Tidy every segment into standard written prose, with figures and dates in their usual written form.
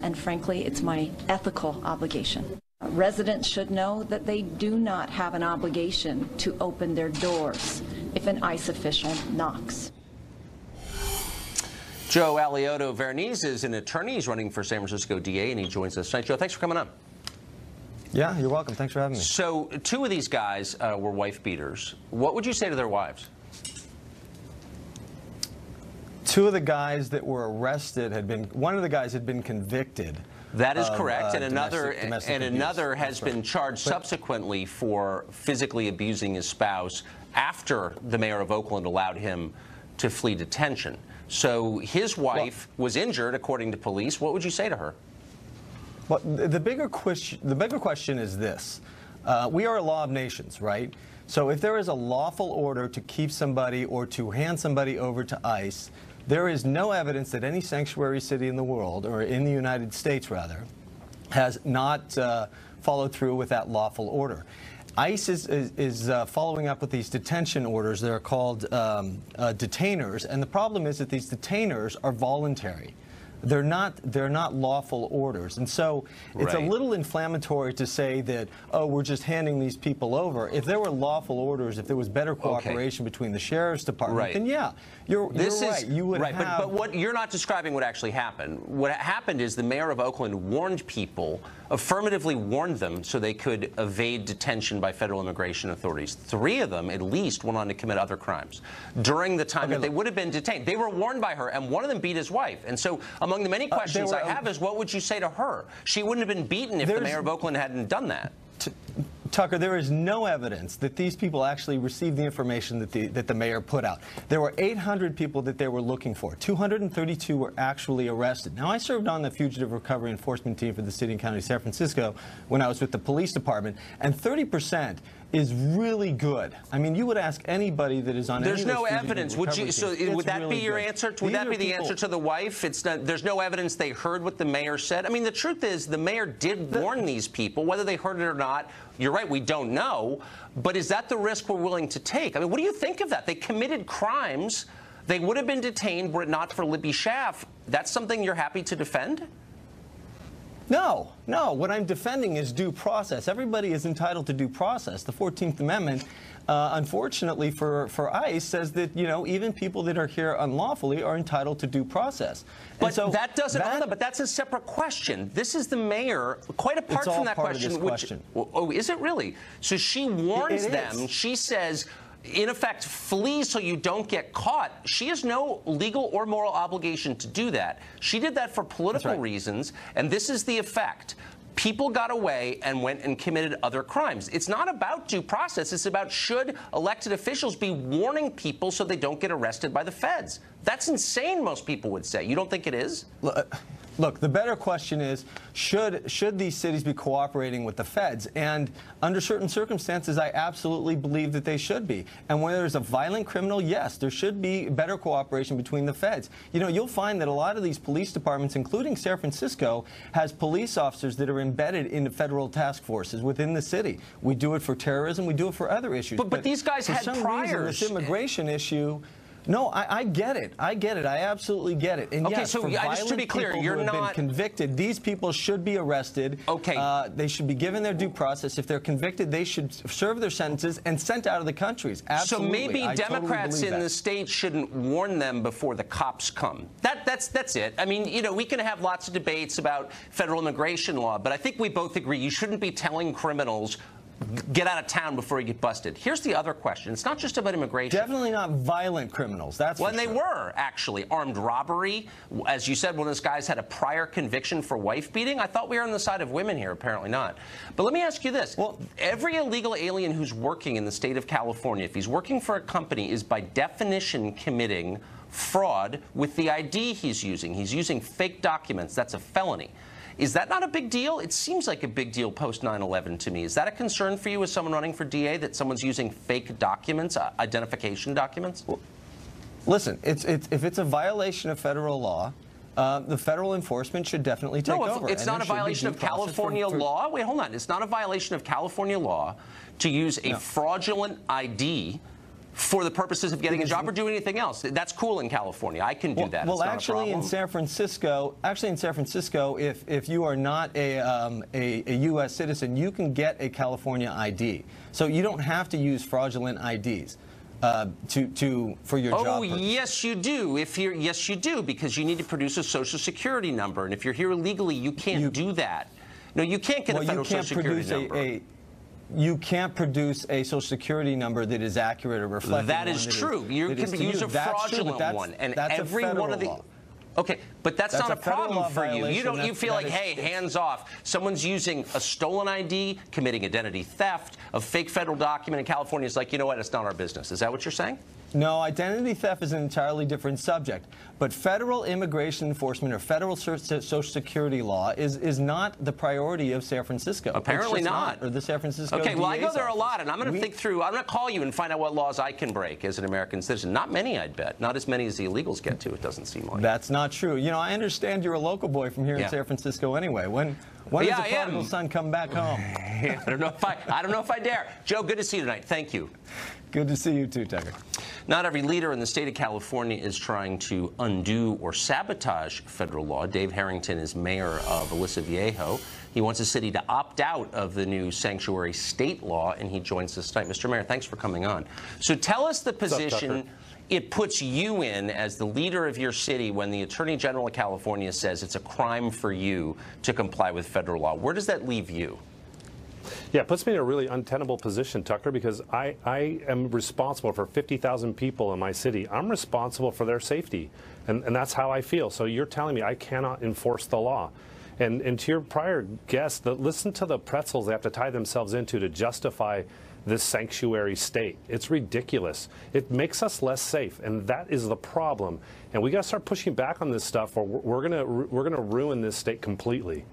and frankly, it's my ethical obligation. Residents should know that they do not have an obligation to open their doors if an ICE official knocks. Joe Alioto Verniz is an attorney. He's running for San Francisco DA, and he joins us tonight. Joe, thanks for coming on. Yeah, you're welcome. Thanks for having me. So, two of these guys were wife beaters. What would you say to their wives? Two of the guys that were arrested one of the guys had been convicted. That is correct, and another domestic has been charged subsequently for physically abusing his spouse after the mayor of Oakland allowed him to flee detention. So his wife was injured, according to police. What would you say to her? Well, the bigger question is this: we are a law of nations, right? So if there is a lawful order to keep somebody or to hand somebody over to ICE, there is no evidence that any sanctuary city in the world, or in the United States rather, has not followed through with that lawful order. ICE is following up with these detention orders. They're called detainers, and the problem is that these detainers are voluntary. They're not lawful orders, and so it's a little inflammatory to say that, oh, we're just handing these people over. If there were lawful orders, if there was better cooperation between the sheriff's department, then yeah, you're right. You would have. But what you're not describing what actually happened. What happened is the mayor of Oakland warned people, affirmatively warned them, so they could evade detention by federal immigration authorities. 3 of them, at least, went on to commit other crimes during the time that they would have been detained. They were warned by her, and one of them beat his wife. And so, among the many questions I have is, what would you say to her? She wouldn't have been beaten if the mayor of Oakland hadn't done that. Tucker, there is no evidence that these people actually received the information that the mayor put out. There were 800 people that they were looking for. 232 were actually arrested. Now, I served on the Fugitive Recovery Enforcement Team for the City and County of San Francisco when I was with the police department, and 30% is really good. I mean, you would ask anybody that is on any of those There's no evidence. Would that be your answer? Would that be the answer to the wife? There's no evidence they heard what the mayor said. I mean, the truth is the mayor did warn these people. Whether they heard it or not, you're right, we don't know. But is that the risk we're willing to take? I mean, what do you think of that? They committed crimes. They would have been detained were it not for Libby Schaaf. That's something you're happy to defend? No, no. What I'm defending is due process. Everybody is entitled to due process. The 14th Amendment, unfortunately for ICE, says that, you know, even people that are here unlawfully are entitled to due process. But so that doesn't but that's a separate question. This is the mayor, quite apart from that question. Oh, is it really? So she warns them. She says, in effect, flee so you don't get caught. She has no legal or moral obligation to do that. She did that for political reasons, and this is the effect. People got away and went and committed other crimes. It's not about due process. It's about, should elected officials be warning people so they don't get arrested by the feds? That's insane, most people would say. You don't think it is? Look, the better question is, should these cities be cooperating with the feds? And under certain circumstances, I absolutely believe that they should be. And when there's a violent criminal, yes, there should be better cooperation between the feds. You know, you'll find that a lot of these police departments, including San Francisco, has police officers that are embedded in the federal task forces within the city. We do it for terrorism. We do it for other issues. But these guys had priors. For some reason, this immigration issue... No, I get it. I get it. I absolutely get it. And yes, for just to be clear, you're not been convicted. These people should be arrested. Okay. They should be given their due process. If they're convicted, they should serve their sentences and sent out of the countries. Absolutely. So maybe Democrats in the state shouldn't warn them before the cops come. That's it. I mean, you know, we can have lots of debates about federal immigration law, but I think we both agree you shouldn't be telling criminals, get out of town before you get busted. Here's the other question. It's not just about immigration. Definitely not violent criminals. That's when they were, actually. Armed robbery. As you said, one of those guys had a prior conviction for wife beating. I thought we were on the side of women here. Apparently not. But let me ask you this. Well, every illegal alien who's working in the state of California, if he's working for a company, is by definition committing fraud with the ID he's using. He's using fake documents. That's a felony. Is that not a big deal? It seems like a big deal post 9/11 to me. Is that a concern for you as someone running for DA, that someone's using fake documents, identification documents? Well, listen, if it's a violation of federal law, the federal enforcement should definitely take over. No, it's not a violation of California law. Wait, hold on. It's not a violation of California law to use a fraudulent ID for the purposes of getting a job or doing anything else. That's cool in California. I can do that. Well, it's not actually, in San Francisco, if you are not a U.S. citizen, you can get a California ID. So you don't have to use fraudulent IDs. For your job purpose. Yes, you do. Yes, you do, because you need to produce a Social Security number, and if you're here illegally, you can't do that. No, you can't get a federal Social Security number. You can't produce a Social Security number that is accurate or reflective. That is true. You can use a fraudulent one, and every one of the. Okay, but that's not a problem for you. You feel like, hey, hands off. Someone's using a stolen ID, committing identity theft, a fake federal document in California. Is like, you know what? It's not our business. Is that what you're saying? No, identity theft is an entirely different subject. But federal immigration enforcement or federal Social Security law is not the priority of San Francisco. Apparently not. Or the San Francisco Okay, well, DA's I go there a office. lot, and I'm going to think through. I'm going to call you and find out what laws I can break as an American citizen. Not many, I'd bet. Not as many as the illegals get to, it doesn't seem like. That's not true. You know, I understand you're a local boy from here in San Francisco anyway. When does the prodigal son come back home? I don't know if I dare. Joe, good to see you tonight. Thank you. Good to see you too, Tucker. Not every leader in the state of California is trying to undo or sabotage federal law. Dave Harrington is mayor of Aliso Viejo. He wants the city to opt out of the new sanctuary state law, and he joins us tonight. Mr. Mayor, thanks for coming on. So tell us the position it puts you in as the leader of your city when the Attorney General of California says it's a crime for you to comply with federal law. Where does that leave you? Yeah, it puts me in a really untenable position, Tucker, because I am responsible for 50,000 people in my city. I'm responsible for their safety, and that's how I feel. So you're telling me I cannot enforce the law. And to your prior guest, listen to the pretzels they have to tie themselves into to justify this sanctuary state. It's ridiculous. It makes us less safe, and that is the problem. And we got to start pushing back on this stuff, or we're gonna ruin this state completely.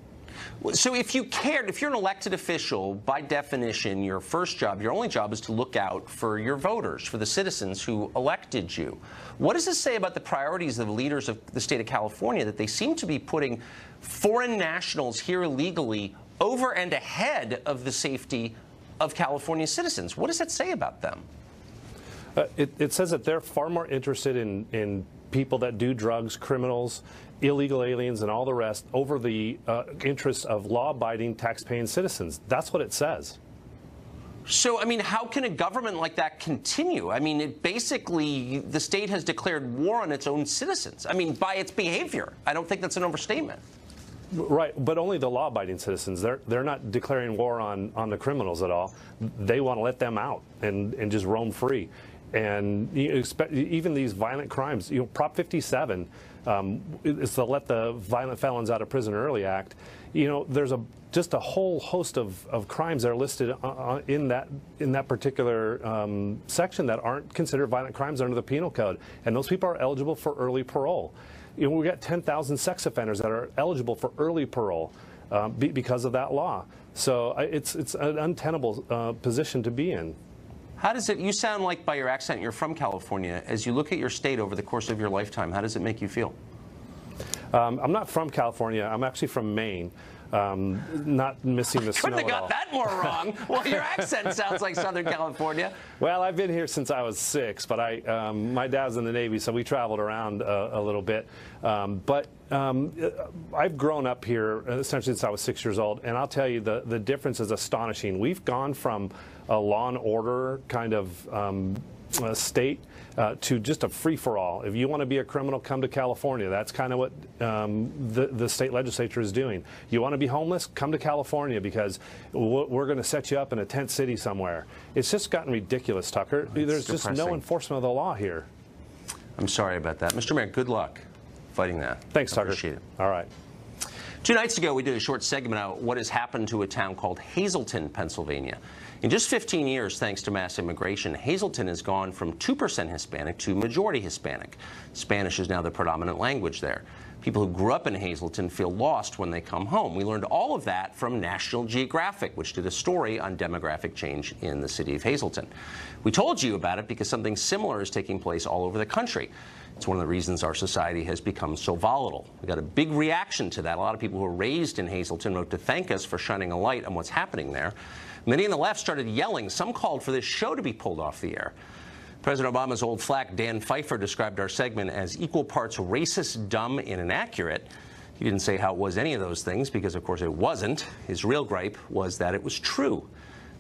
So if you cared, if you're an elected official, by definition, your first job, your only job is to look out for your voters, for the citizens who elected you. What does this say about the priorities of the leaders of the state of California, that they seem to be putting foreign nationals here illegally over and ahead of the safety of California citizens? What does that say about them? It says that they're far more interested in people that do drugs, criminals, illegal aliens, and all the rest over the interests of law-abiding, tax-paying citizens. That's what it says. So, I mean, how can a government like that continue? I mean, basically, the state has declared war on its own citizens. I mean, by its behavior. I don't think that's an overstatement. Right, but only the law-abiding citizens. They're not declaring war on the criminals at all. They want to let them out and just roam free. And even these violent crimes, you know, Prop 57 is the Let the Violent Felons Out of Prison Early Act. You know, there's just a whole host of crimes that are listed in that particular section that aren't considered violent crimes under the Penal Code, and those people are eligible for early parole. You know, we got 10,000 sex offenders that are eligible for early parole because of that law. So it's an untenable position to be in. How does it, you sound like by your accent you're from California. As you look at your state over the course of your lifetime, how does it make you feel? I'm not from California. I'm actually from Maine. Not missing the snow Couldn't have got that more wrong. Well, your accent sounds like Southern California. Well, I've been here since I was 6, but my dad's in the Navy, so we traveled around a little bit. But I've grown up here essentially since I was 6 years old, and I'll tell you the difference is astonishing. We've gone from a law and order kind of state to just a free-for-all. If you want to be a criminal, come to California. That's kind of what the state legislature is doing. You want to be homeless? Come to California, because we're going to set you up in a tent city somewhere. It's just gotten ridiculous, Tucker. There's just no enforcement of the law here. I'm sorry about that. Mr. Mayor, good luck fighting that. Thanks, Tucker. Appreciate it. All right. 2 nights ago, we did a short segment on what has happened to a town called Hazleton, Pennsylvania. In just 15 years, thanks to mass immigration, Hazleton has gone from 2% Hispanic to majority Hispanic. Spanish is now the predominant language there. People who grew up in Hazleton feel lost when they come home. We learned all of that from National Geographic, which did a story on demographic change in the city of Hazleton. We told you about it because something similar is taking place all over the country. It's one of the reasons our society has become so volatile. We got a big reaction to that. A lot of people who were raised in Hazleton wrote to thank us for shining a light on what's happening there. Many on the left started yelling. Some called for this show to be pulled off the air. President Obama's old flack, Dan Pfeiffer, described our segment as equal parts racist, dumb, and inaccurate. He didn't say how it was any of those things because, of course, it wasn't. His real gripe was that it was true.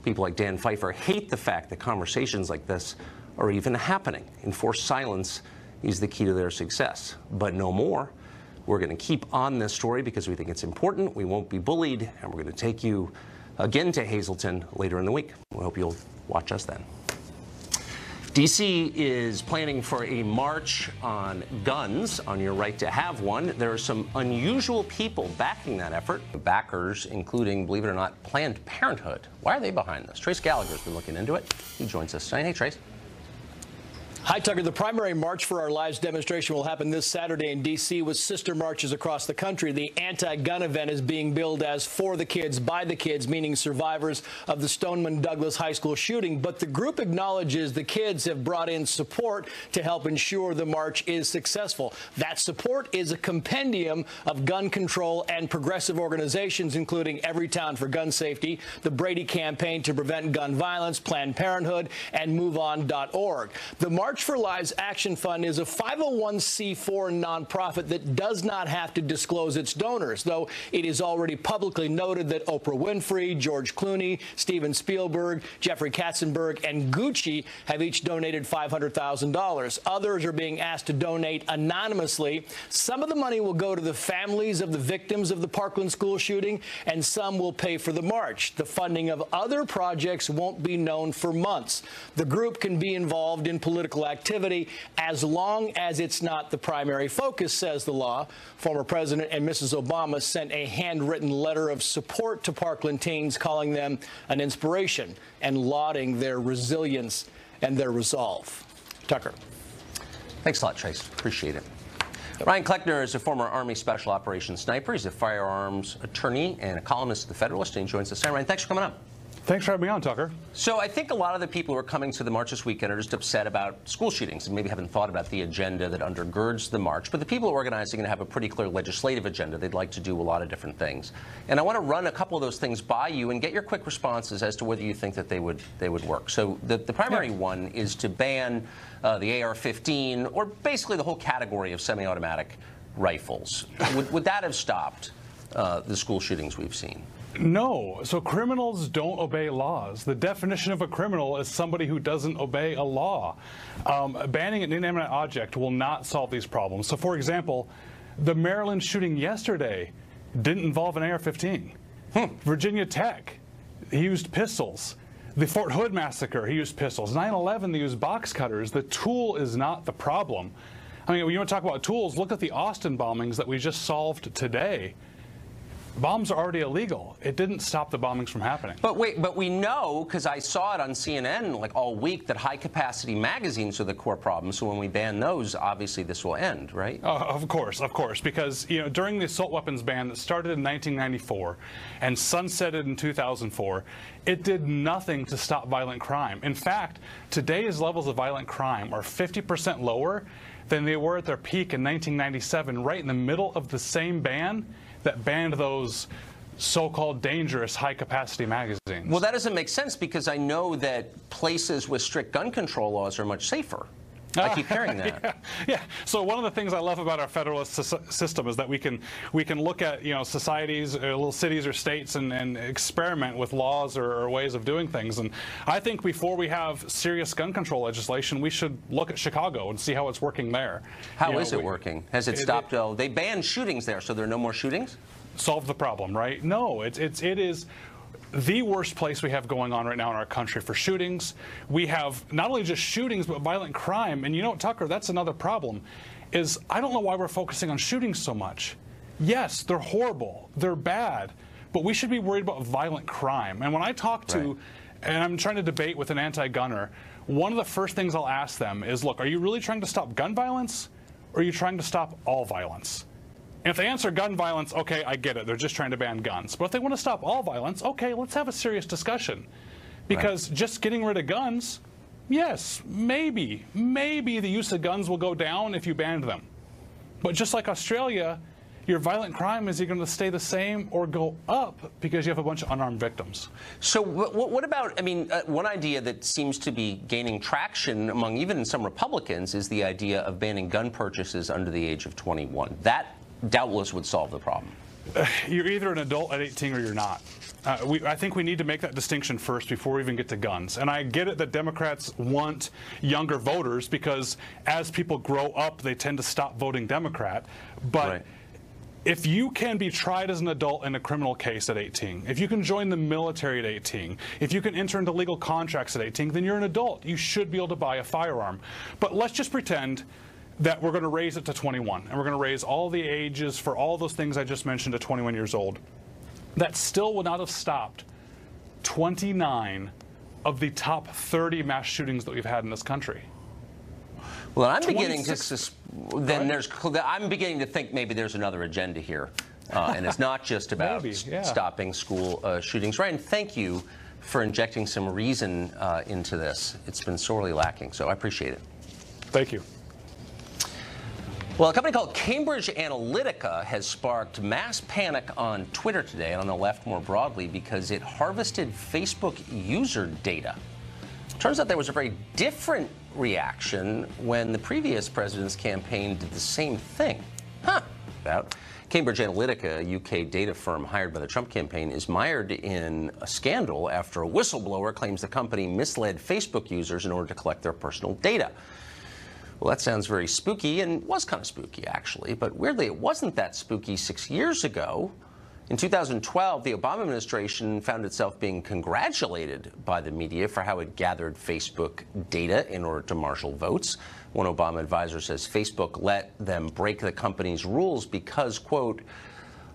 People like Dan Pfeiffer hate the fact that conversations like this are even happening. Enforced silence is the key to their success. But no more. We're going to keep on this story because we think it's important. We won't be bullied, and we're going to take you again to Hazleton later in the week. We hope you'll watch us then. D.C. is planning for a march on guns, on your right to have one. There are some unusual people backing that effort. Backers, including, believe it or not, Planned Parenthood. Why are they behind this? Trace Gallagher's been looking into it. He joins us tonight. Hey, Trace. Hi, Tucker. The primary March for Our Lives demonstration will happen this Saturday in D.C. with sister marches across the country. The anti-gun event is being billed as for the kids, by the kids, meaning survivors of the Stoneman Douglas High School shooting. But the group acknowledges the kids have brought in support to help ensure the march is successful. That support is a compendium of gun control and progressive organizations, including Everytown for Gun Safety, the Brady Campaign to Prevent Gun Violence, Planned Parenthood, and MoveOn.org. The March for Lives Action Fund is a 501c4 nonprofit that does not have to disclose its donors, though it is already publicly noted that Oprah Winfrey, George Clooney, Steven Spielberg, Jeffrey Katzenberg, and Gucci have each donated $500,000. Others are being asked to donate anonymously. Some of the money will go to the families of the victims of the Parkland school shooting, and some will pay for the march. The funding of other projects won't be known for months. The group can be involved in political activity as long as it's not the primary focus, says the law. Former President and Mrs. Obama sent a handwritten letter of support to Parkland teens, calling them an inspiration and lauding their resilience and their resolve. Tucker. Thanks a lot, Trace. Appreciate it. Ryan Kleckner is a former Army Special Operations sniper. He's a firearms attorney and a columnist at The Federalist, and he joins us. Ryan, thanks for coming on. Thanks for having me on, Tucker. So I think a lot of the people who are coming to the march this weekend are just upset about school shootings and maybe haven't thought about the agenda that undergirds the march. But the people organizing have a pretty clear legislative agenda. They'd like to do a lot of different things. And I want to run a couple of those things by you and get your quick responses as to whether you think that they would work. So the primary one is to ban the AR-15, or basically the whole category of semi-automatic rifles. Would that have stopped the school shootings we've seen? No. So criminals don't obey laws. The definition of a criminal is somebody who doesn't obey a law. Banning an inanimate object will not solve these problems. So, for example, the Maryland shooting yesterday didn't involve an AR-15. Virginia Tech, he used pistols. The Fort Hood massacre, he used pistols. 9/11, they used box cutters. The tool is not the problem. I mean, when you want to talk about tools, look at the Austin bombings that we just solved today. Bombs are already illegal. It didn't stop the bombings from happening. But wait, but we know, because I saw it on CNN like all week, that high-capacity magazines are the core problem. So when we ban those, obviously this will end, right? Of course, because during the assault weapons ban that started in 1994 and sunsetted in 2004, it did nothing to stop violent crime. In fact, today's levels of violent crime are 50% lower than they were at their peak in 1997, right in the middle of the same ban that banned those so-called dangerous high-capacity magazines. Well, that doesn't make sense, because I know that places with strict gun control laws are much safer. I keep hearing that. Yeah. So one of the things I love about our federalist system is that we can look at societies, little cities or states, and experiment with laws or ways of doing things. And I think before we have serious gun control legislation, we should look at Chicago and see how it's working there. How is it working? Has it stopped? They banned shootings there, so there are no more shootings? Solve the problem, right? No, it is the worst place we have going on right now in our country for shootings. We have not only just shootings, but violent crime. And you know, Tucker, that's another problem, is I don't know why we're focusing on shootings so much. Yes, they're horrible, they're bad, but we should be worried about violent crime. And when I talk to, and I'm trying to debate with an anti-gunner, one of the first things I'll ask them is, look, are you really trying to stop gun violence, or are you trying to stop all violence? And if they answer gun violence, okay, I get it. They're just trying to ban guns. But if they want to stop all violence, okay, let's have a serious discussion. Because just getting rid of guns, yes, maybe the use of guns will go down if you banned them. But just like Australia, your violent crime is going to stay the same or go up because you have a bunch of unarmed victims. So what about, I mean, one idea that seems to be gaining traction among even some Republicans is the idea of banning gun purchases under the age of 21. That doubtless would solve the problem. You're either an adult at 18 or you're not. I think we need to make that distinction first before we even get to guns. And I get it that Democrats want younger voters because as people grow up, they tend to stop voting Democrat. But right. If you can be tried as an adult in a criminal case at 18, if you can join the military at 18, if you can enter into legal contracts at 18, then you're an adult. You should be able to buy a firearm. But let's just pretend that we're going to raise it to 21, and we're going to raise all the ages for all those things I just mentioned to 21 years old. That still would not have stopped 29 of the top 30 mass shootings that we've had in this country. Well, I'm beginning I'm beginning to think maybe there's another agenda here, and it's not just about stopping school shootings. Ryan, thank you for injecting some reason into this. It's been sorely lacking, so I appreciate it. Thank you. Well, a company called Cambridge Analytica has sparked mass panic on Twitter today and on the left more broadly because it harvested Facebook user data. Turns out there was a very different reaction when the previous president's campaign did the same thing. Cambridge Analytica, a UK data firm hired by the Trump campaign, is mired in a scandal after a whistleblower claims the company misled Facebook users in order to collect their personal data. Well, that sounds very spooky, and was kind of spooky, actually. But weirdly, it wasn't that spooky 6 years ago. In 2012, the Obama administration found itself being congratulated by the media for how it gathered Facebook data in order to marshal votes. One Obama advisor says Facebook let them break the company's rules because, quote,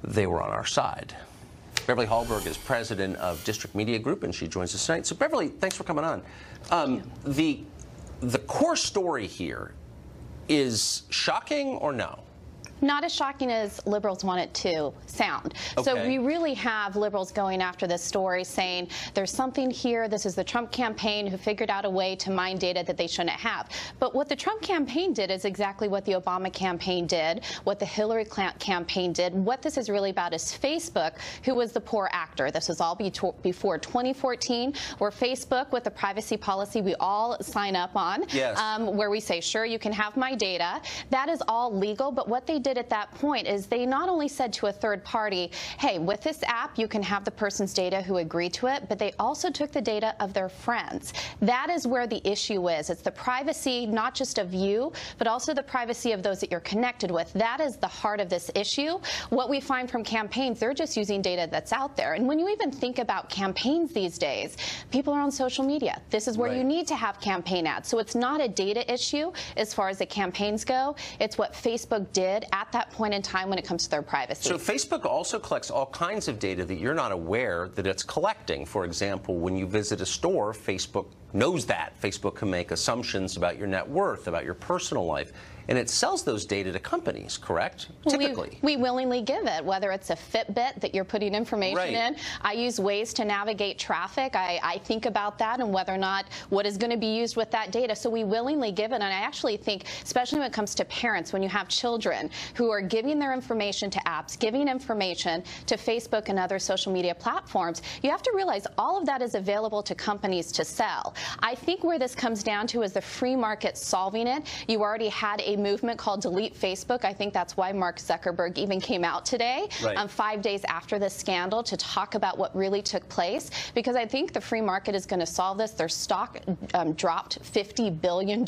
they were on our side. Beverly Hallberg is president of District Media Group, and she joins us tonight. So, Beverly, thanks for coming on. The core story here is shocking or no? Not as shocking as liberals want it to sound. Okay. So we really have liberals going after this story saying there's something here. This is the Trump campaign who figured out a way to mine data that they shouldn't have. But what the Trump campaign did is exactly what the Obama campaign did, what the Hillary campaign did. What this is really about is Facebook, who was the poor actor. This was all before 2014, where Facebook, with the privacy policy we all sign up on, where we say, sure, you can have my data. That is all legal, but what they did at that point is they not only said to a third party, hey, with this app, you can have the person's data who agreed to it, but they also took the data of their friends. That is where the issue is. It's the privacy, not just of you, but also the privacy of those that you're connected with. That is the heart of this issue. What we find from campaigns, they're just using data that's out there. And when you even think about campaigns these days, people are on social media. This is where you need to have campaign ads. So it's not a data issue as far as the campaigns go. It's what Facebook did at that point in time when it comes to their privacy. So Facebook also collects all kinds of data that you're not aware that it's collecting. For example, when you visit a store, Facebook knows that. Facebook can make assumptions about your net worth, about your personal life. And it sells those data to companies, correct? Well, typically. We willingly give it, whether it's a Fitbit that you're putting information in. I use Waze to navigate traffic. I think about that and whether or not what is going to be used with that data. So we willingly give it. And I actually think, especially when it comes to parents, when you have children who are giving their information to apps, giving information to Facebook and other social media platforms, you have to realize all of that is available to companies to sell. I think where this comes down to is the free market solving it. You already had a movement called Delete Facebook. I think that's why Mark Zuckerberg even came out today, 5 days after this scandal, to talk about what really took place, because I think the free market is going to solve this. Their stock dropped $50 billion.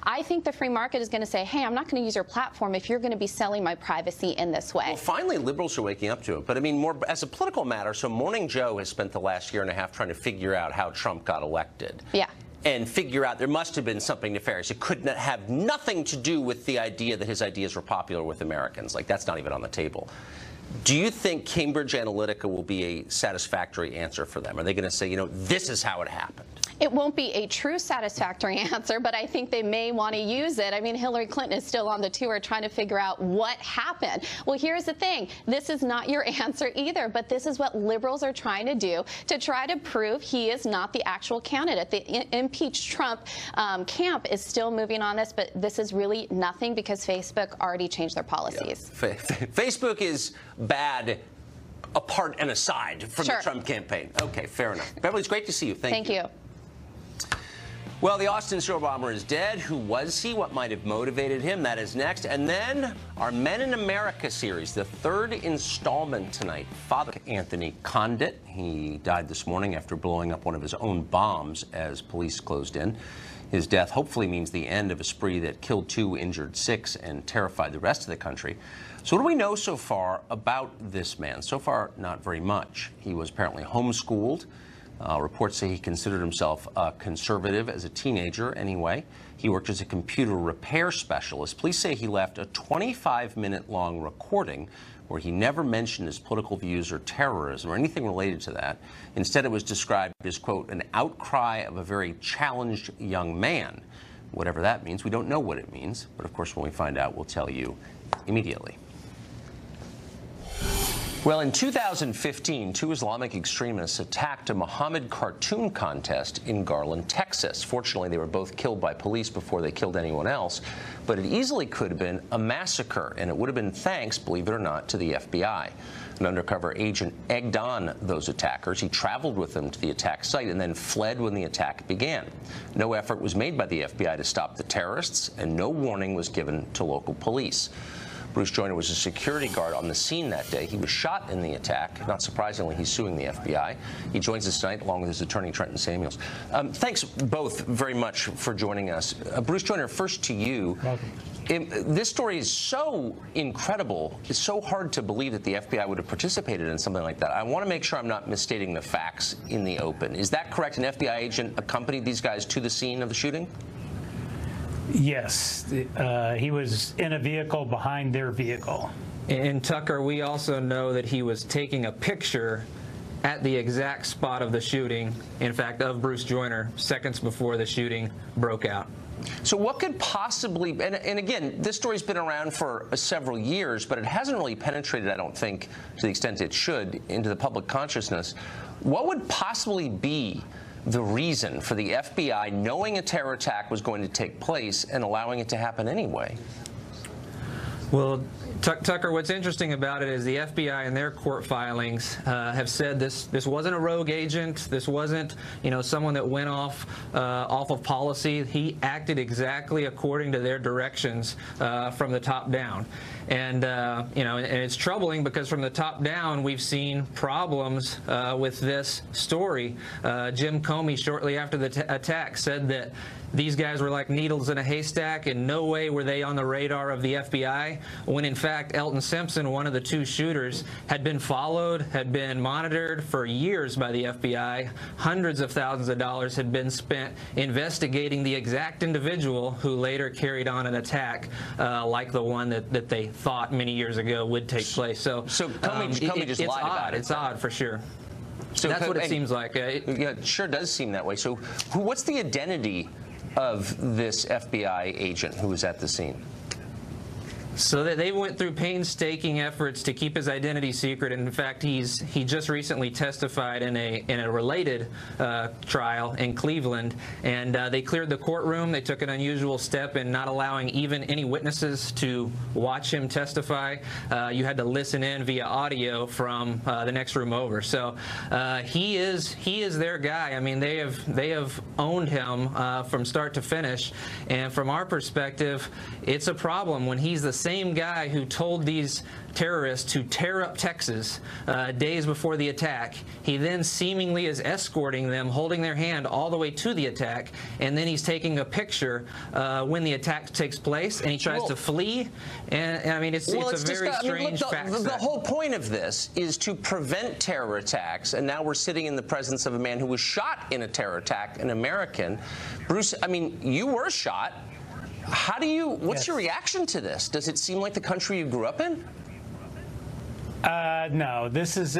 I think the free market is going to say, hey, I'm not going to use your platform if you're going to be selling my privacy in this way. Well, finally, liberals are waking up to it. But I mean, more as a political matter, so Morning Joe has spent the last year and a half trying to figure out how Trump got elected. And figure out there must have been something nefarious. It could not have nothing to do with the idea that his ideas were popular with Americans. Like, that's not even on the table. Do you think Cambridge Analytica will be a satisfactory answer for them? Are they going to say, you know, this is how it happened? It won't be a true satisfactory answer, but I think they may want to use it. I mean, Hillary Clinton is still on the tour trying to figure out what happened. Well, here's the thing. This is not your answer either, but this is what liberals are trying to do to try to prove he is not the actual candidate. The impeach Trump camp is still moving on this, but this is really nothing because Facebook already changed their policies. Yeah. Facebook is bad apart and aside from the Trump campaign. Okay, fair enough. Beverly, it's great to see you. Thank you. Well, the Austin store bomber is dead. Who was he? What might have motivated him? That is next. And then our Men in America series, the third installment tonight. Father Anthony Condit. He died this morning after blowing up one of his own bombs as police closed in. His death hopefully means the end of a spree that killed 2, injured 6, and terrified the rest of the country. So what do we know so far about this man? So far, not very much. He was apparently homeschooled. Reports say he considered himself a conservative as a teenager anyway. He worked as a computer repair specialist. Police say he left a 25-minute-long recording where he never mentioned his political views or terrorism or anything related to that. Instead, it was described as, quote, an outcry of a very challenged young man. Whatever that means, we don't know what it means. But, of course, when we find out, we'll tell you immediately. Well, in 2015, 2 Islamic extremists attacked a Muhammad cartoon contest in Garland, Texas. Fortunately, they were both killed by police before they killed anyone else. But it easily could have been a massacre, and it would have been thanks, believe it or not, to the FBI. An undercover agent egged on those attackers. He traveled with them to the attack site and then fled when the attack began. No effort was made by the FBI to stop the terrorists, and no warning was given to local police. Bruce Joyner was a security guard on the scene that day. He was shot in the attack. Not surprisingly, he's suing the FBI. He joins us tonight along with his attorney, Trenton Samuels. Thanks both very much for joining us. Bruce Joyner, first to you. Welcome. This story is so incredible. It's so hard to believe that the FBI would have participated in something like that. I want to make sure I'm not misstating the facts in the open. Is that correct? An FBI agent accompanied these guys to the scene of the shooting? Yes, he was in a vehicle behind their vehicle. And Tucker, we also know that he was taking a picture at the exact spot of the shooting, in fact, of Bruce Joyner, seconds before the shooting broke out. So what could possibly, and again, this story's been around for several years, but it hasn't really penetrated, I don't think, to the extent it should, into the public consciousness. What would possibly be the reason for the FBI knowing a terror attack was going to take place and allowing it to happen anyway? Well, Tucker, what's interesting about it is the FBI in their court filings have said this wasn't a rogue agent. This wasn't, someone that went off of policy. He acted exactly according to their directions from the top down. And, and it's troubling because from the top down, we've seen problems with this story. Jim Comey, shortly after the attack, said that these guys were like needles in a haystack. In no way were they on the radar of the FBI, when in fact Elton Simpson, one of the 2 shooters, had been followed, had been monitored for years by the FBI. Hundreds of thousands of dollars had been spent investigating the exact individual who later carried on an attack like the one that they thought many years ago would take place. So Comey just lied about it. It's odd for sure. So that's what it seems like. Yeah, it sure does seem that way. So what's the identity of this FBI agent who was at the scene? So that they went through painstaking efforts to keep his identity secret. And in fact, he just recently testified in a related trial in Cleveland, and they cleared the courtroom. They took an unusual step in not allowing even any witnesses to watch him testify. You had to listen in via audio from the next room over. So he is their guy. I mean, they have owned him from start to finish. And from our perspective, it's a problem when he's the same guy who told these terrorists to tear up Texas days before the attack. He then seemingly is escorting them, holding their hand all the way to the attack, and then he's taking a picture when the attack takes place, and he tries to flee. And I mean, it's a very strange fact set. The whole point of this is to prevent terror attacks, and now we're sitting in the presence of a man who was shot in a terror attack, an American. Bruce, I mean, you were shot. What's your reaction to this? Does it seem like the country you grew up in? No, this is,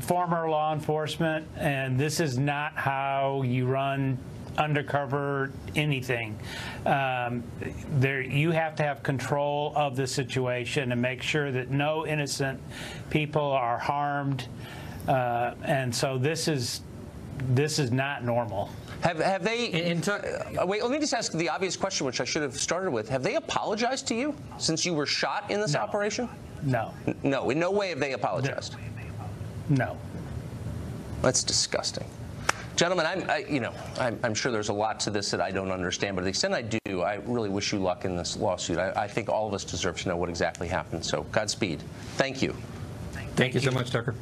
former law enforcement, and this is not how you run undercover anything. You have to have control of the situation and make sure that no innocent people are harmed. And so this is not normal. Have they? Wait, let me just ask the obvious question, which I should have started with. Have they apologized to you since you were shot in this operation? No. No, in no way have they apologized. No. That's disgusting. Gentlemen, I'm sure there's a lot to this that I don't understand, but to the extent I do, I really wish you luck in this lawsuit. I think all of us deserve to know what exactly happened. So, Godspeed. Thank you. Thank you so much, Tucker.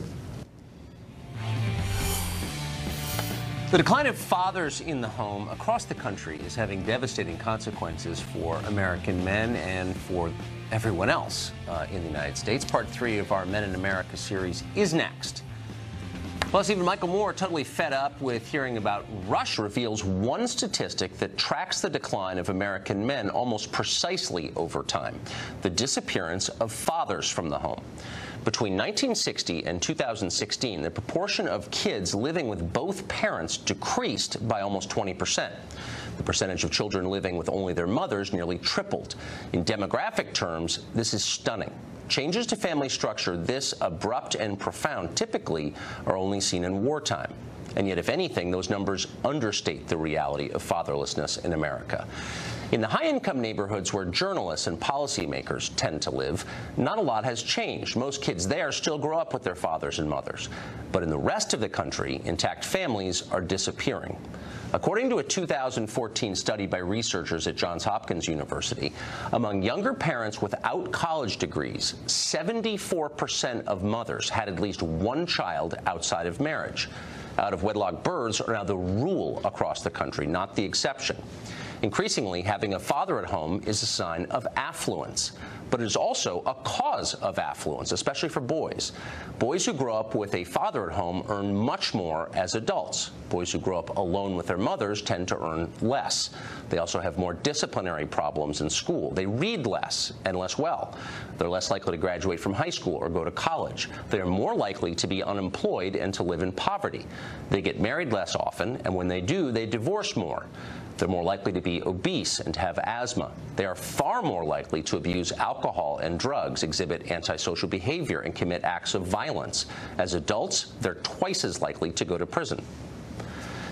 The decline of fathers in the home across the country is having devastating consequences for American men and for everyone else in the United States. Part 3 of our Men in America series is next. Plus, even Michael Moore, totally fed up with hearing about Russia, reveals one statistic that tracks the decline of American men almost precisely over time: the disappearance of fathers from the home. Between 1960 and 2016, the proportion of kids living with both parents decreased by almost 20%. The percentage of children living with only their mothers nearly tripled. In demographic terms, this is stunning. Changes to family structure this abrupt and profound typically are only seen in wartime. And yet, if anything, those numbers understate the reality of fatherlessness in America. In the high-income neighborhoods where journalists and policymakers tend to live, not a lot has changed. Most kids there still grow up with their fathers and mothers. But in the rest of the country, intact families are disappearing. According to a 2014 study by researchers at Johns Hopkins University, among younger parents without college degrees, 74% of mothers had at least one child outside of marriage. Out-of-wedlock births are now the rule across the country, not the exception. Increasingly, having a father at home is a sign of affluence, but it is also a cause of affluence, especially for boys. Boys who grow up with a father at home earn much more as adults. Boys who grow up alone with their mothers tend to earn less. They also have more disciplinary problems in school. They read less and less well. They're less likely to graduate from high school or go to college. They are more likely to be unemployed and to live in poverty. They get married less often, and when they do, they divorce more. They're more likely to be obese and to have asthma. They are far more likely to abuse alcohol and drugs, exhibit antisocial behavior, and commit acts of violence. As adults, they're twice as likely to go to prison.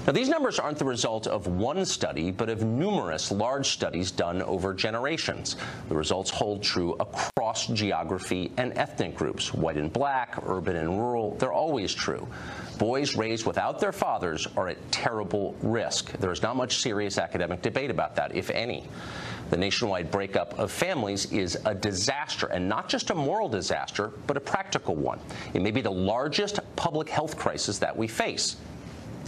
Now, these numbers aren't the result of one study, but of numerous large studies done over generations. The results hold true across geography and ethnic groups, white and black, urban and rural. They're always true. Boys raised without their fathers are at terrible risk. There is not much serious academic debate about that, if any. The nationwide breakup of families is a disaster, and not just a moral disaster, but a practical one. It may be the largest public health crisis that we face.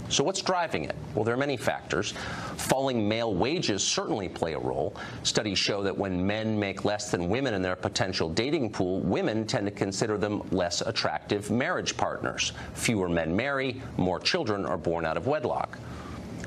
So what's driving it? Well, there are many factors. Falling male wages certainly play a role. Studies show that when men make less than women in their potential dating pool, women tend to consider them less attractive marriage partners. Fewer men marry, more children are born out of wedlock.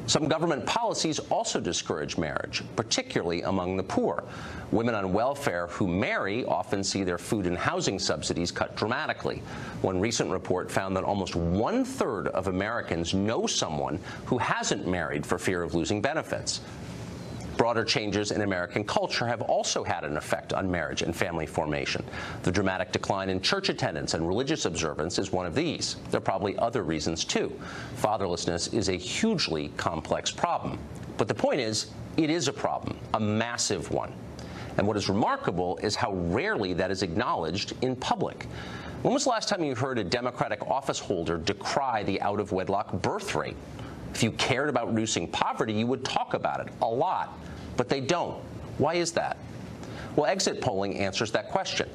Some government policies also discourage marriage, particularly among the poor. Women on welfare who marry often see their food and housing subsidies cut dramatically. One recent report found that almost 1/3 of Americans know someone who hasn't married for fear of losing benefits. Broader changes in American culture have also had an effect on marriage and family formation. The dramatic decline in church attendance and religious observance is one of these. There are probably other reasons, too. Fatherlessness is a hugely complex problem. But the point is, it is a problem, a massive one. And what is remarkable is how rarely that is acknowledged in public. When was the last time you heard a Democratic office holder decry the out-of-wedlock birth rate? If you cared about reducing poverty, you would talk about it a lot. But they don't. Why is that? Well, exit polling answers that question.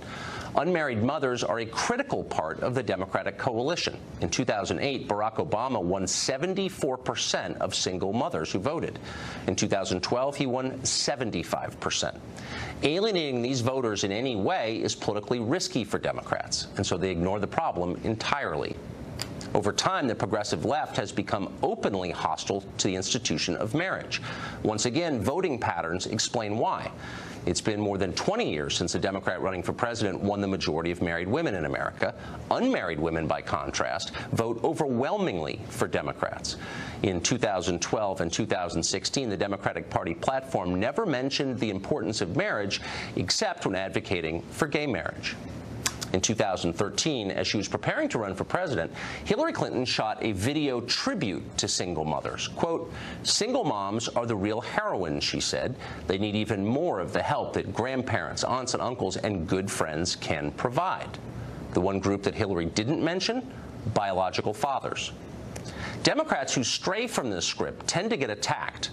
Unmarried mothers are a critical part of the Democratic coalition. In 2008, Barack Obama won 74% of single mothers who voted. In 2012, he won 75%. Alienating these voters in any way is politically risky for Democrats, and so they ignore the problem entirely. Over time, the progressive left has become openly hostile to the institution of marriage. Once again, voting patterns explain why. It's been more than 20 years since a Democrat running for president won the majority of married women in America. Unmarried women, by contrast, vote overwhelmingly for Democrats. In 2012 and 2016, the Democratic Party platform never mentioned the importance of marriage except when advocating for gay marriage. In 2013, as she was preparing to run for president, Hillary Clinton shot a video tribute to single mothers. Quote, "Single moms are the real heroines," she said. "They need even more of the help that grandparents, aunts and uncles, and good friends can provide." The one group that Hillary didn't mention? Biological fathers. Democrats who stray from this script tend to get attacked.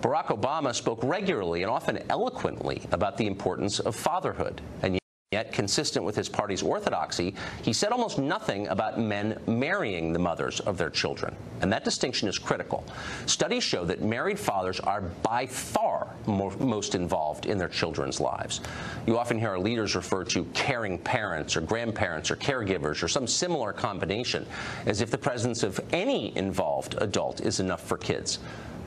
Barack Obama spoke regularly and often eloquently about the importance of fatherhood, and yet, consistent with his party's orthodoxy, he said almost nothing about men marrying the mothers of their children. And that distinction is critical. Studies show that married fathers are by far most involved in their children's lives. You often hear our leaders refer to caring parents or grandparents or caregivers or some similar combination, as if the presence of any involved adult is enough for kids.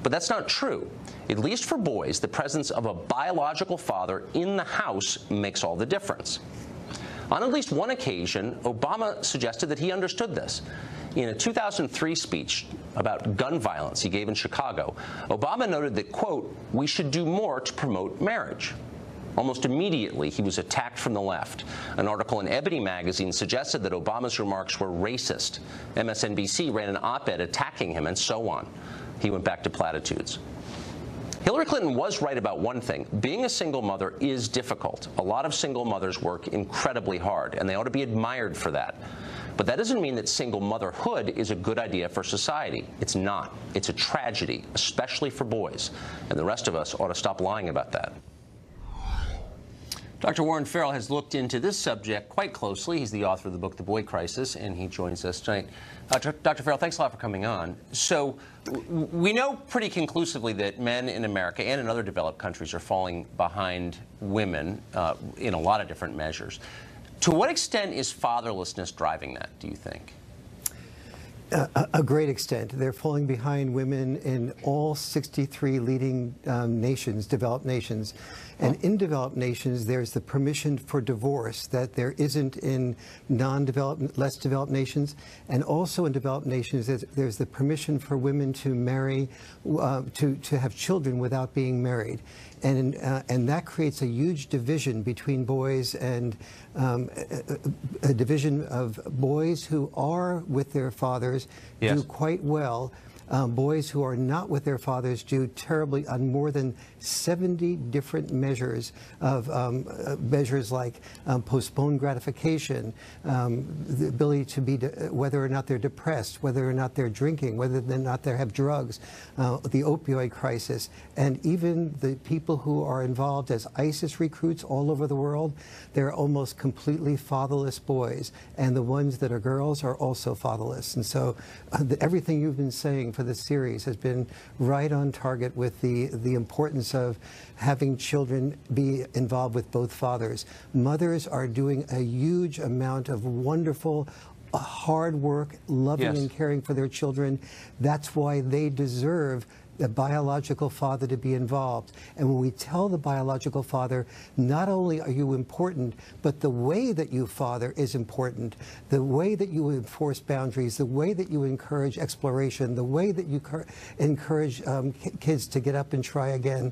But that's not true. At least for boys, the presence of a biological father in the house makes all the difference. On at least one occasion, Obama suggested that he understood this. In a 2003 speech about gun violence he gave in Chicago, Obama noted that, quote, "We should do more to promote marriage." Almost immediately, he was attacked from the left. An article in Ebony magazine suggested that Obama's remarks were racist. MSNBC ran an op-ed attacking him, and so on. He went back to platitudes. Hillary Clinton was right about one thing. Being a single mother is difficult. A lot of single mothers work incredibly hard, and they ought to be admired for that. But that doesn't mean that single motherhood is a good idea for society. It's not. It's a tragedy, especially for boys. And the rest of us ought to stop lying about that. Dr. Warren Farrell has looked into this subject quite closely. He's the author of the book, The Boy Crisis, and he joins us tonight. Dr. Farrell, thanks a lot for coming on. So we know pretty conclusively that men in America and in other developed countries are falling behind women in a lot of different measures. To what extent is fatherlessness driving that, do you think? A great extent. They're falling behind women in all 63 leading nations, developed nations. And in developed nations, there's the permission for divorce that there isn't in non-developed, less developed nations. And also in developed nations, there's the permission for women to marry, to have children without being married. And that creates a huge division between boys and a division of boys who are with their fathers do quite well. Boys who are not with their fathers do terribly on more than 70 different measures of measures like postponed gratification, the ability to be, whether or not they're depressed, whether or not they're drinking, whether or not they have drugs, the opioid crisis, and even the people who are involved as ISIS recruits all over the world, they're almost completely fatherless boys, and the ones that are girls are also fatherless. And so everything you've been saying for this series has been right on target with the importance of having children be involved with both fathers. Mothers are doing a huge amount of wonderful, hard work, loving and caring for their children. That's why they deserve the biological father to be involved. And when we tell the biological father, not only are you important, but the way that you father is important, the way that you enforce boundaries, the way that you encourage exploration, the way that you encourage kids to get up and try again,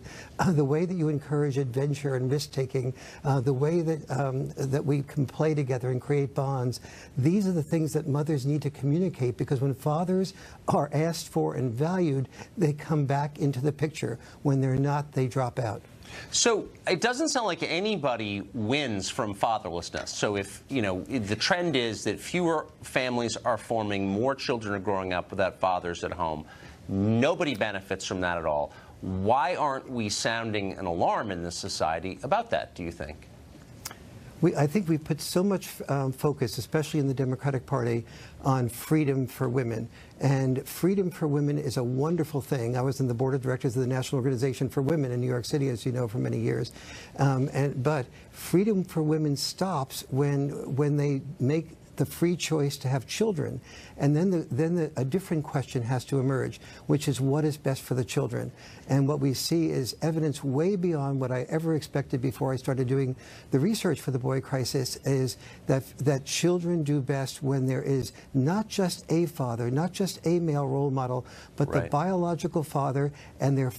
the way that you encourage adventure and risk-taking, the way that, that we can play together and create bonds. These are the things that mothers need to communicate, because when fathers are asked for and valued, they come back into the picture. When they're not, they drop out. So it doesn't sound like anybody wins from fatherlessness. So if, you know, the trend is that fewer families are forming, more children are growing up without fathers at home, nobody benefits from that at all. Why aren't we sounding an alarm in this society about that, do you think? I think we put so much focus, especially in the Democratic Party, on freedom for women. And freedom for women is a wonderful thing. I was in the board of directors of the National Organization for Women in New York City, as you know, for many years. But freedom for women stops when they make the free choice to have children. And then a different question has to emerge, which is what is best for the children. And what we see is evidence way beyond what I ever expected before I started doing the research for the boy crisis, is that children do best when there is not just a father, not just a male role model, but the biological father, and their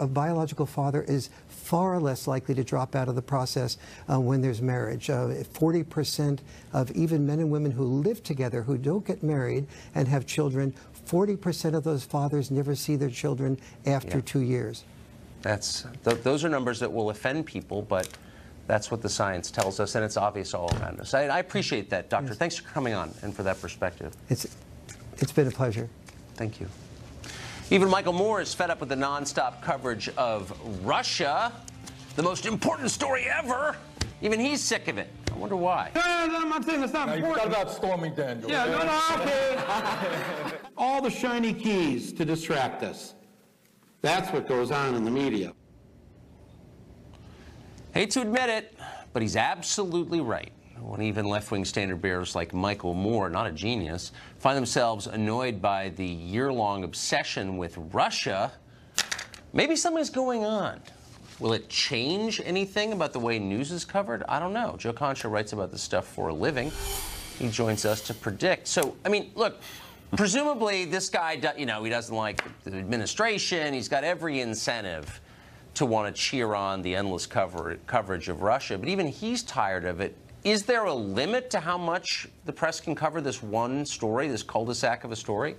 biological father is far less likely to drop out of the process when there's marriage. 40% of even men and women who live together, who don't get married and have children, 40% of those fathers never see their children after 2 years. Those are numbers that will offend people, but that's what the science tells us, and it's obvious all around us. I appreciate that, Doctor. Yes. Thanks for coming on and for that perspective. It's been a pleasure. Thank you. Even Michael Moore is fed up with the nonstop coverage of Russia, the most important story ever. Even he's sick of it. I wonder why. No, I'm not saying that's not important. You thought about Stormy Daniels. Yeah, okay. All the shiny keys to distract us. That's what goes on in the media. Hate to admit it, but he's absolutely right. When even left-wing standard bearers like Michael Moore, not a genius, find themselves annoyed by the year-long obsession with Russia, maybe something's going on. Will it change anything about the way news is covered? I don't know. Joe Concha writes about this stuff for a living. He joins us to predict. So, I mean, look, presumably this guy, he doesn't like the administration. He's got every incentive to want to cheer on the endless coverage of Russia. But even he's tired of it. Is there a limit to how much the press can cover this one story, this cul-de-sac of a story?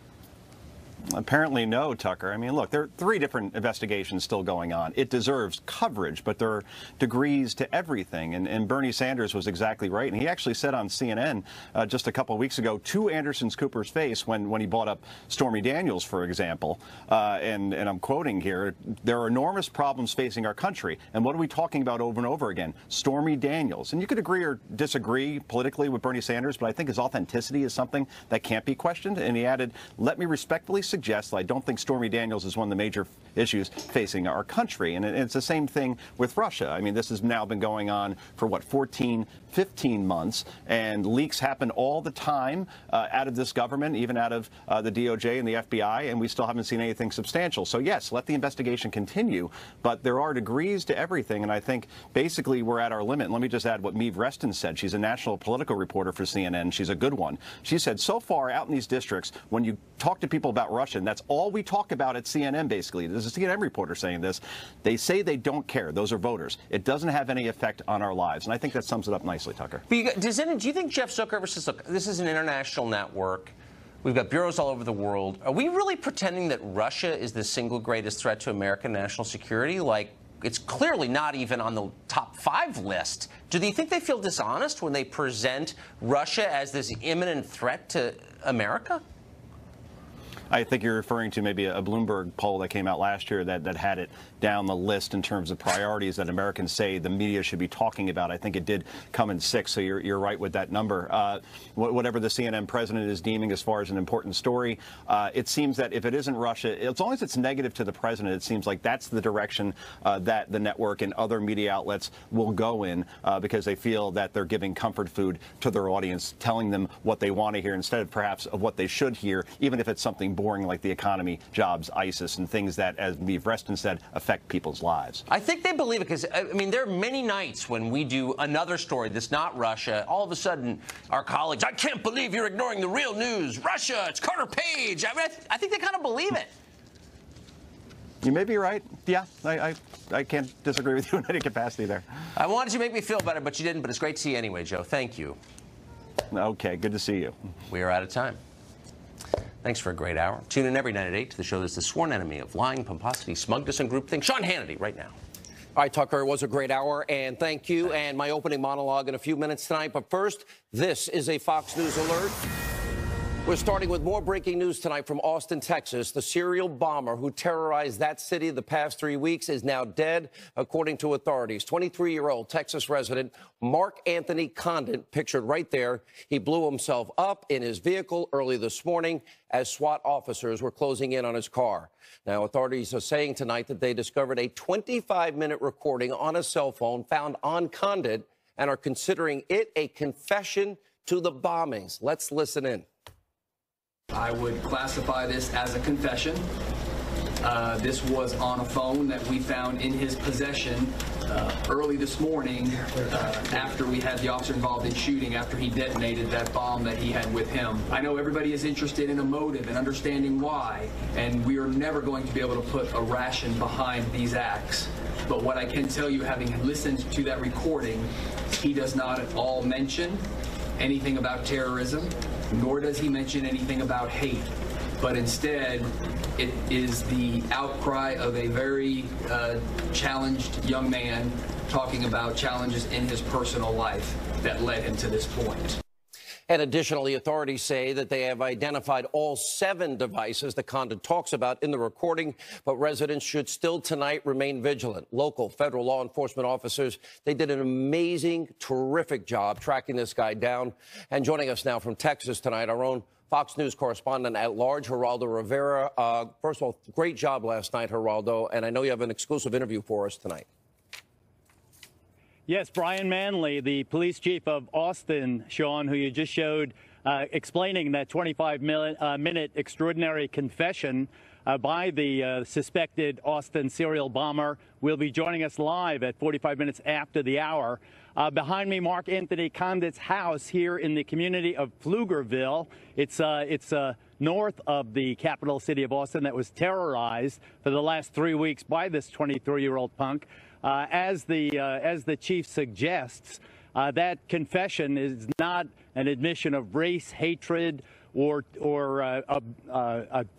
Apparently no, Tucker. I mean, look, there are 3 different investigations still going on. It deserves coverage, but there are degrees to everything. And Bernie Sanders was exactly right. And he actually said on CNN just a couple of weeks ago to Anderson Cooper's face when he brought up Stormy Daniels, for example, and I'm quoting here, there are enormous problems facing our country. And what are we talking about over and over again? Stormy Daniels. And you could agree or disagree politically with Bernie Sanders, but I think his authenticity is something that can't be questioned. And he added, let me respectfully suggest that I don't think Stormy Daniels is one of the major issues facing our country. And it's the same thing with Russia. I mean, this has now been going on for, 14, 15 months, and leaks happen all the time out of this government, even out of the DOJ and the FBI, and we still haven't seen anything substantial. So, yes, let the investigation continue, but there are degrees to everything, and I think basically we're at our limit. And let me just add what Meve Reston said. She's a national political reporter for CNN. She's a good one. She said, so far out in these districts, when you talk to people about Russia, and that's all we talk about at CNN, basically. There's a CNN reporter saying this. They say they don't care. Those are voters. It doesn't have any effect on our lives. And I think that sums it up nicely, Tucker. But do you think Jeff Zucker ever says, look, this is an international network. We've got bureaus all over the world. Are we really pretending that Russia is the single greatest threat to American national security? Like, it's clearly not even on the top 5 list. Do you think they feel dishonest when they present Russia as this imminent threat to America? I think you're referring to maybe a Bloomberg poll that came out last year that had it down the list in terms of priorities that Americans say the media should be talking about. I think it did come in 6, so you're right with that number. Whatever the CNN president is deeming as far as an important story, it seems that if it isn't Russia, as long as it's negative to the president, it seems like that's the direction that the network and other media outlets will go in because they feel that they're giving comfort food to their audience, telling them what they want to hear instead of perhaps of what they should hear, even if it's something boring like the economy, jobs, ISIS, and things that, as Meve Reston said, affect people's lives. I think they believe it because, I mean, there are many nights when we do another story that's not Russia. All of a sudden, our colleagues, I can't believe you're ignoring the real news. Russia, it's Carter Page. I mean, I think they kind of believe it. You may be right. Yeah, I can't disagree with you in any capacity there. I wanted to make me feel better, but you didn't. But it's great to see you anyway, Joe. Thank you. Okay, good to see you. We are out of time. Thanks for a great hour. Tune in every night at 8 to the show that's the sworn enemy of lying, pomposity, smugness, and groupthink. Sean Hannity, right now. All right, Tucker, it was a great hour, and thank you. And my opening monologue in a few minutes tonight. But first, this is a Fox News alert. We're starting with more breaking news tonight from Austin, Texas. The serial bomber who terrorized that city the past 3 weeks is now dead, according to authorities. 23-year-old Texas resident Mark Anthony Condit, pictured right there. He blew himself up in his vehicle early this morning as SWAT officers were closing in on his car. Now, authorities are saying tonight that they discovered a 25-minute recording on a cell phone found on Condit and are considering it a confession to the bombings. Let's listen in. I would classify this as a confession. This was on a phone that we found in his possession early this morning after we had the officer involved in shooting, after he detonated that bomb that he had with him. I know everybody is interested in a motive and understanding why, and we are never going to be able to put a ration behind these acts. But what I can tell you, having listened to that recording, he does not at all mention anything about terrorism, nor does he mention anything about hate. But instead, it is the outcry of a very challenged young man talking about challenges in his personal life that led him to this point. And additionally, authorities say that they have identified all 7 devices that Condon talks about in the recording, but residents should still tonight remain vigilant. Local federal law enforcement officers, they did an amazing, terrific job tracking this guy down. And joining us now from Texas tonight, our own Fox News correspondent at large, Geraldo Rivera. First of all, great job last night, Geraldo, and I know you have an exclusive interview for us tonight. Yes, Brian Manley, the police chief of Austin, Sean, who you just showed, explaining that 25-minute extraordinary confession by the suspected Austin serial bomber, will be joining us live at 45 minutes after the hour. Behind me, Mark Anthony Condit's house here in the community of Pflugerville. It's north of the capital city of Austin that was terrorized for the last 3 weeks by this 23-year-old punk. As the chief suggests, that confession is not an admission of race hatred or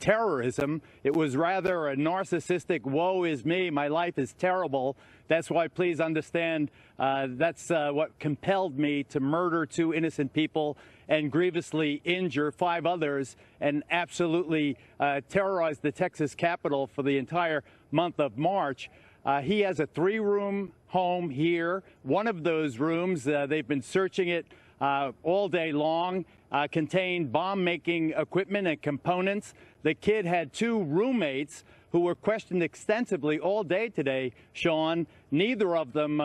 terrorism. It was rather a narcissistic, woe is me, my life is terrible. That's why, please understand, that's what compelled me to murder 2 innocent people and grievously injure 5 others and absolutely terrorize the Texas Capitol for the entire month of March. He has a 3-room home here. One of those rooms, they've been searching it all day long, contained bomb-making equipment and components. The kid had 2 roommates who were questioned extensively all day today, Sean. Neither of them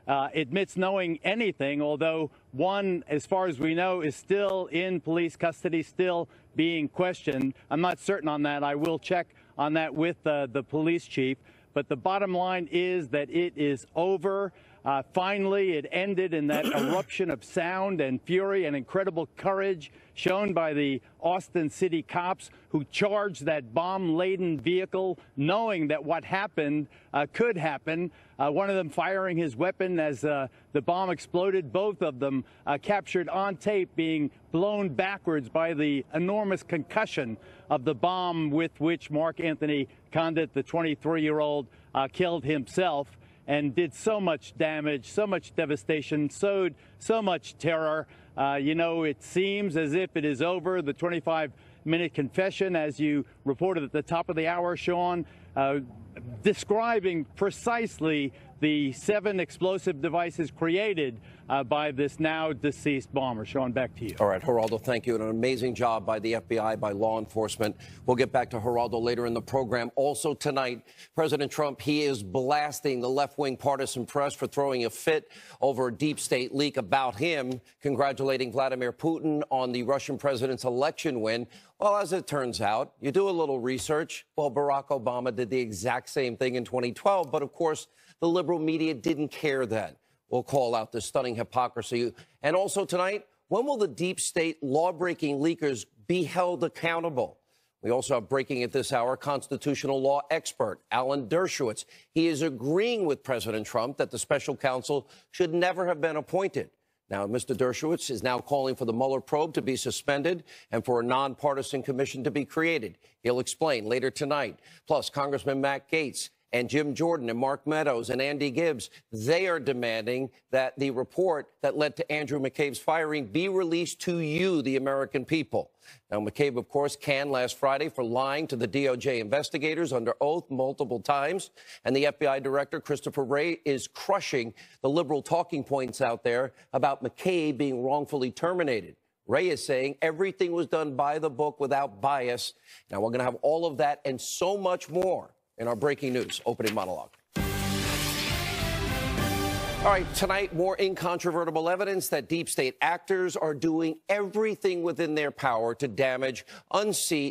admits knowing anything, although one, as far as we know, is still in police custody, still being questioned. I'm not certain on that. I will check on that with the police chief. But the bottom line is that it is over. Finally, it ended in that eruption of sound and fury and incredible courage shown by the Austin City cops who charged that bomb-laden vehicle, knowing that what happened could happen. One of them firing his weapon as the bomb exploded. Both of them captured on tape being blown backwards by the enormous concussion of the bomb with which Mark Anthony Condit, the 23-year-old, killed himself and did so much damage, so much devastation, sowed so much terror. You know, it seems as if it is over. The 25-minute confession, as you reported at the top of the hour, Sean, describing precisely the 7 explosive devices created by this now deceased bomber. Sean, back to you. All right, Geraldo, thank you. And an amazing job by the FBI, by law enforcement. We'll get back to Geraldo later in the program. Also tonight, President Trump, he is blasting the left-wing partisan press for throwing a fit over a deep state leak about him, congratulating Vladimir Putin on the Russian president's election win. Well, as it turns out, you do a little research. Well, Barack Obama did the exact same thing in 2012, but of course, the liberal media didn't care then. We'll call out this stunning hypocrisy. And also tonight, when will the deep state law-breaking leakers be held accountable? We also have breaking at this hour, constitutional law expert Alan Dershowitz. He is agreeing with President Trump that the special counsel should never have been appointed. Now, Mr. Dershowitz is now calling for the Mueller probe to be suspended and for a nonpartisan commission to be created. He'll explain later tonight. Plus, Congressman Matt Gaetz and Jim Jordan and Mark Meadows and Andy Gibbs, they are demanding that the report that led to Andrew McCabe's firing be released to you, the American people. Now, McCabe, of course, canned last Friday for lying to the DOJ investigators under oath multiple times. And the FBI director, Christopher Wray, is crushing the liberal talking points out there about McCabe being wrongfully terminated. Wray is saying everything was done by the book without bias. Now, we're going to have all of that and so much more in our breaking news opening monologue. All right, tonight, more incontrovertible evidence that deep state actors are doing everything within their power to damage, unseat,